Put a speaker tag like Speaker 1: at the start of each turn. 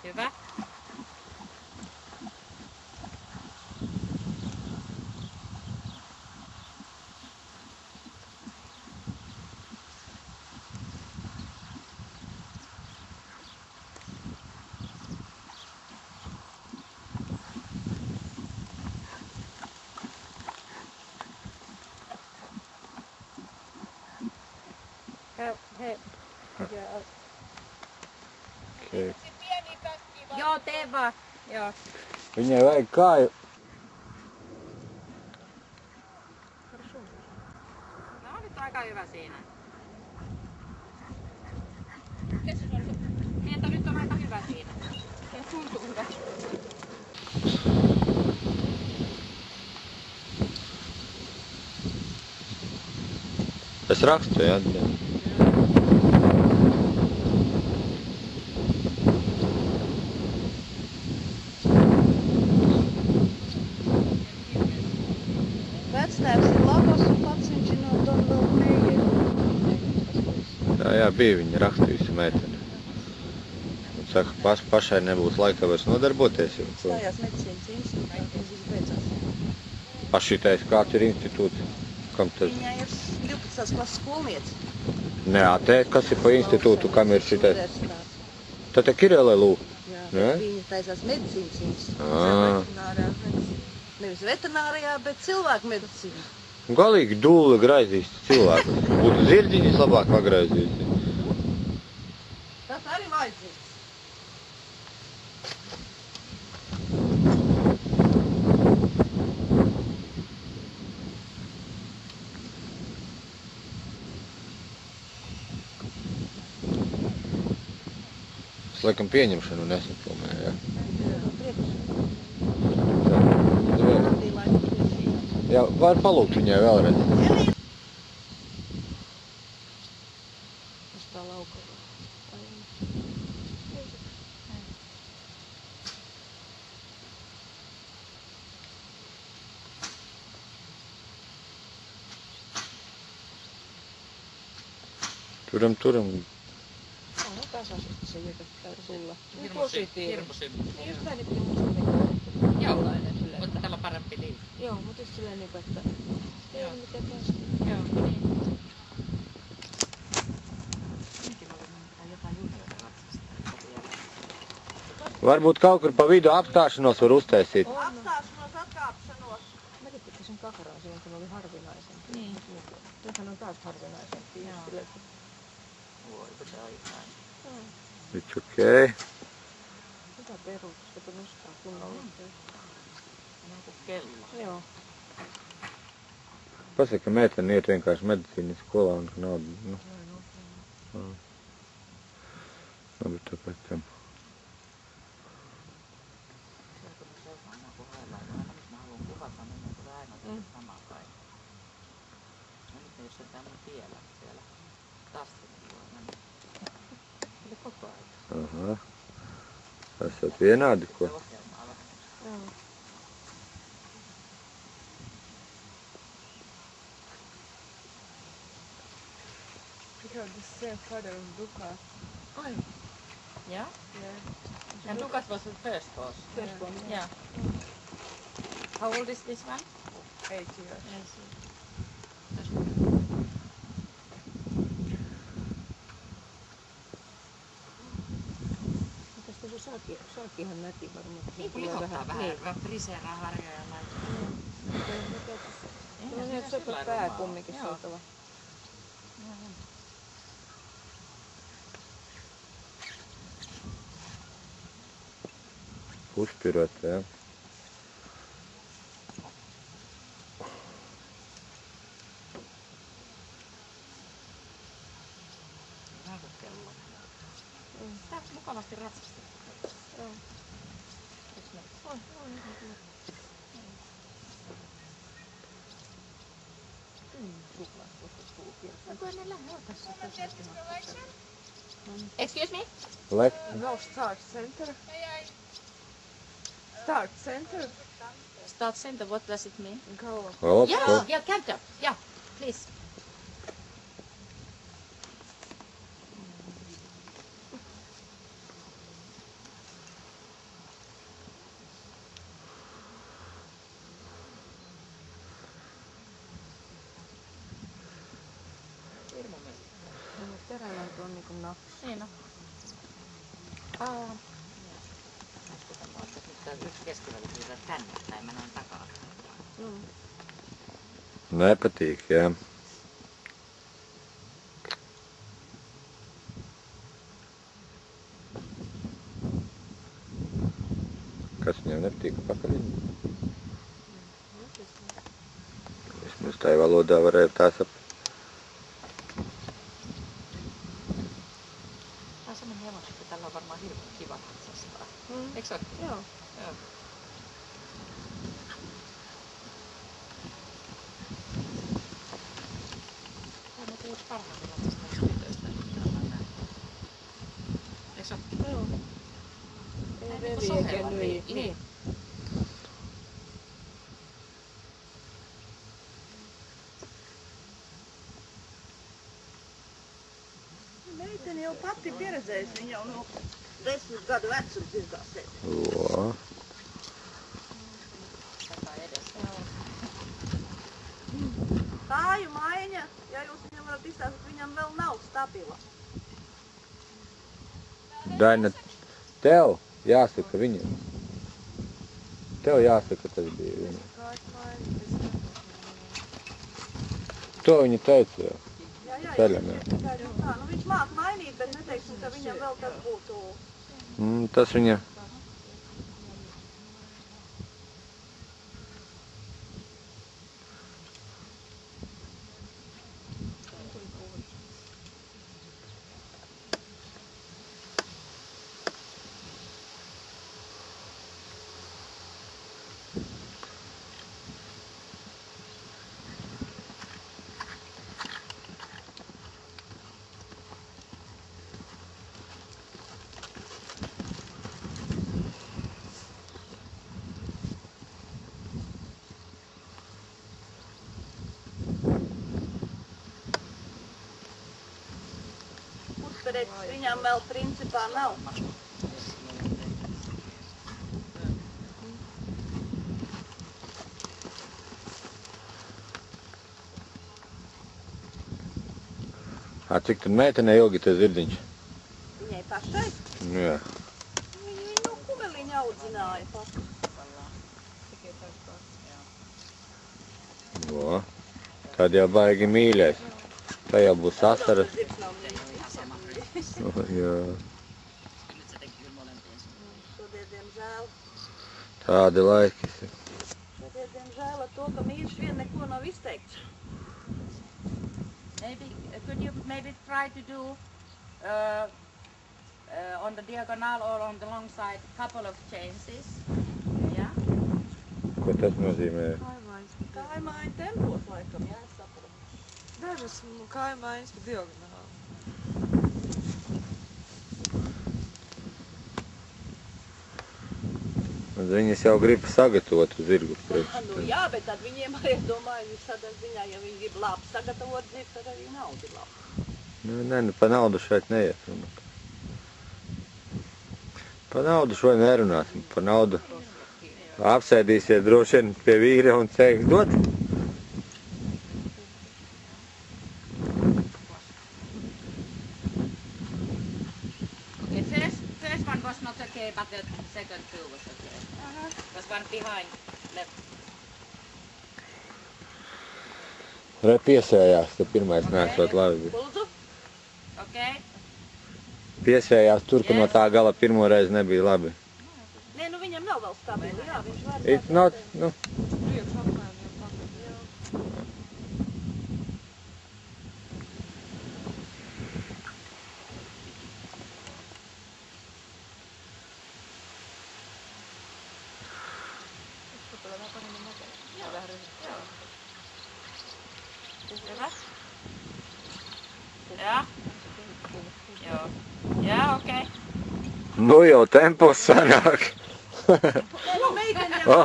Speaker 1: Hyvä. Hei.
Speaker 2: Okei.
Speaker 1: Joo, tee vaan. Joo.
Speaker 2: Minä väin kai.
Speaker 1: No nyt aika hyvä siinä. Miento nyt on aika hyvä siinä. Se tuntuu hyvä.
Speaker 2: Tässä rakstoja.
Speaker 3: Vectēvs ir labos un paciņķinot un vēl neiet.
Speaker 2: Jā, bija viņa rakstījusi meitene. Un saka, pašai nebūs laika vairs nodarboties.
Speaker 3: Stājās medicīnas institūtā, tas viss beidzās.
Speaker 2: Pašitais kāds ir institūts? Kam tas?
Speaker 3: Viņai ir 12. klases skolniece.
Speaker 2: Neatēt, kas ir pa institūtu, kam ir šitais? Tad te Kirēlē lūk.
Speaker 3: Jā, viņa taisās medicīnas institūtā. Veterinārā medicīna. Nevis veterinārijā, bet cilvēku medicīna.
Speaker 2: Galīgi dūle graizīs cilvēku. Būtu zirdziņas labāk pagraizīs.
Speaker 3: Tas arī vajadzīgs.
Speaker 2: Es laikam pieņemšanu nesafilmēju, jā. Jā, var palūgt viņai vēlreiz.
Speaker 3: Uz tā lauka.
Speaker 2: Turam.
Speaker 3: On tasaisesti se jököttää sulla. Niin positiivinen.
Speaker 1: Hirmusymppi.
Speaker 3: Just näin, että musta
Speaker 1: Joo. Mutta tällä parempi liivi.
Speaker 3: Joo, mutta just silleen niinku, että ei ole mitään päästä.
Speaker 1: Joo, niin.
Speaker 2: Varbūt kaut kur pa vidu apstāšanos var uztaisīt.
Speaker 3: Apstāšanos, atkāpšanos. Mäkin tykkäsin kakaraa silloin, kun oli harvinaisempi.
Speaker 1: Niin.
Speaker 3: Nythän on taas harvinaisempi.
Speaker 1: Joo. Voi, se on ihan.
Speaker 2: Nyt okei.
Speaker 3: Mitä peruutusta, kun nostaa kunnolla?
Speaker 1: On kuin kello.
Speaker 3: Joo.
Speaker 2: Pasaka meitene iet vienkārši medicīnas skolā un naudu. Nu. Labi, tāpēc tam.
Speaker 1: Jos on tämmöinen tiellä siellä Tastinpuolella.
Speaker 3: Eli koko ajan.
Speaker 2: Aha. Tässä oot vienādi, ko?
Speaker 3: Joo. Because the same father of Duka.
Speaker 1: Oh. Yeah?
Speaker 3: Yeah.
Speaker 1: And Lucas was the first horse.
Speaker 3: First one,
Speaker 1: Yeah. How old is this one?
Speaker 3: 8 years. Tästä se saakihan näki varmaan.
Speaker 1: Niin kuin lihottaa vähän. Vähän friseeraa harjoja ja laittaa.
Speaker 3: Sellainen söpö pää kumminkin saatava.
Speaker 2: Puspiröitä, jā.
Speaker 1: Vähän kuin kello. Tää on mukavasti ratsastettu.
Speaker 3: Joo. On.
Speaker 1: Excuse me?
Speaker 3: No, start center. Start center.
Speaker 1: Start center, what does it mean?
Speaker 3: Go.
Speaker 1: Yeah, count up. Yeah, please.
Speaker 3: Täällä on niinku
Speaker 1: Niin on. Nyt yksi keskiväli tulee tänne päin, mä noin takaa.
Speaker 2: No eipä tiedä. Kas viņam nepatīk pakaļ. Vismaz tai valodā varēja tā saprast.
Speaker 1: Tää on semmonen hevonen, että tällä on varmaan hirveän kiva katsastaa. Eikö se ole?
Speaker 3: Joo.
Speaker 1: Joo. Tämä on yksi parhaimmillaan tästä tytöistä. Eikö se ole?
Speaker 3: Joo.
Speaker 1: Ei niinku sohella. Niin.
Speaker 3: Meiteni on patti perseis, niin jau no 10 gadu vecums izgāsies.
Speaker 2: Joo.
Speaker 3: Kāju maiņa, ja jūs viņam varat izstāstīt, viņam vēl nav stabila.
Speaker 2: Daina, tev jāsaka viņam. Tev jāsaka, tas bija viņam. To viņa teica jau. Ceļam jau.
Speaker 3: Nu viņš māk mainīt, bet neteiksim, ka viņam vēl tas būtu.
Speaker 2: Tas viņa.
Speaker 3: Uzpērēts viņam vēl principā nav.
Speaker 2: Cik tad meitenei ilgi tas zirdziņš?
Speaker 3: Viņai pašai?
Speaker 2: Jā.
Speaker 3: Viņu no kuveliņa audzināja pat.
Speaker 2: Vo. Tad jau baigi mīļais. Tā jau būs asaras. Jā.
Speaker 3: Šodien, diemžēl.
Speaker 2: Tādi laiki.
Speaker 3: Šodien, diemžēl, ar to, ka mīļš vien neko nav izteikts.
Speaker 1: Could you maybe try to do on the diagonal or on the long side couple of changes? Yeah.
Speaker 2: Ko tas nozīmē?
Speaker 3: Kaimaiņa tempos laikam, jā, es saprotu.
Speaker 4: Dažas kaimaiņas pa diagonāli.
Speaker 2: Viņas jau grib sagatavot zirgu priekš.
Speaker 3: Nu jā, bet tad viņiem arī, es domāju, visādā ziņā, ja viņi grib labi sagatavot zirgu, tad arī naudu labi.
Speaker 2: Nē, pa naudu šeit neiet. Pa naudu šodien nerunāsim. Pa naudu apsēdīsies droši vien pie vīra un teiks, dod.
Speaker 1: Okay, first one was not okay, but the second two was okay. Was one behind left.
Speaker 2: Re piesējās, ka pirmais nesot labi.
Speaker 3: Lūdzu?
Speaker 1: Okay.
Speaker 2: Piesējās tur, ka no tā gala pirmo reizi nebija labi.
Speaker 3: Nē, nu viņam nav vēl stabili, jā, viņš var.
Speaker 2: It not, nu.
Speaker 4: Priekš apmēram jau pakaļ.
Speaker 1: Hyvä? Ja? Joo. Ja, okei.
Speaker 2: Nu jau tempos sanāk.
Speaker 3: Nē, nu meiteni jau.